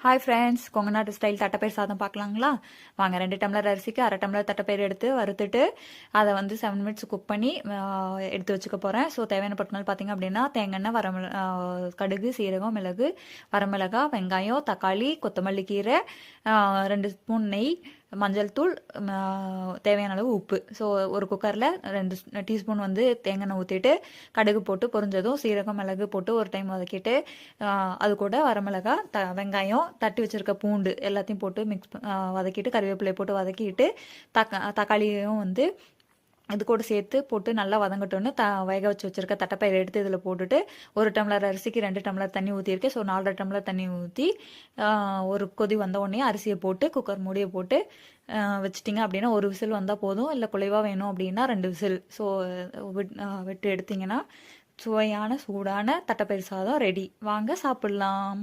Hi friends, கொங்கநாட்டு style தட்டைப்பயிர் சாதம் பார்க்கலாங்களா? வாங்க. 2 tumbler அரிசிக்கு 1/2 டம்ளர் தட்டைப்பயிர் எடுத்து வறுத்துட்டு அதை வந்து 7 மினிட்ஸ் குக் பண்ணி எடுத்து வச்சுக்க போகிறேன். ஸோ தேவையான பொருட்கள் பார்த்தீங்க அப்படின்னா தேங்காய், கடுகு, சீரகம், மிளகு, வரமிளகா, வெங்காயம், தக்காளி, கொத்தமல்லி கீரை, 2 ஸ்பூன் நெய், மஞ்சள் தூள், தேவையான அளவு உப்பு. ஸோ ஒரு குக்கரில் 2 டீஸ்பூன் வந்து தேங்காய் எண்ணெய் ஊற்றிட்டு கடுகு போட்டு பொரிஞ்சதும் சீரகம், மிளகு போட்டு ஒரு டைம் வதக்கிட்டு அது கூட வரமிளகா, வெங்காயம், தட்டி வச்சிருக்க பூண்டு எல்லாத்தையும் போட்டு வதக்கிட்டு கறிவேப்பிலை போட்டு வதக்கிட்டு தக்காளியும் வந்து இது கூட சேர்த்து போட்டு நல்லா வதங்கட்டோன்னு வேக வச்சு வச்சுருக்க தட்டைப்பயிர் எடுத்து இதில் போட்டுட்டு 1 டம்ளர் அரிசிக்கு 2 டம்ளர் தண்ணி ஊற்றிருக்கேன். ஸோ 4 டம்ளர் தண்ணி ஊற்றி ஒரு கொதி வந்த உடனே அரிசியை போட்டு குக்கர் மூடியை போட்டு வச்சிட்டிங்க அப்படின்னா ஒரு விசில் வந்தால் போதும். இல்லை குலைவாக வேணும் அப்படின்னா 2 விசில். ஸோ விட்டு எடுத்திங்கன்னா சுவையான சூடான தட்டைப்பயிர் சாதம் ரெடி. வாங்க சாப்பிட்லாம்.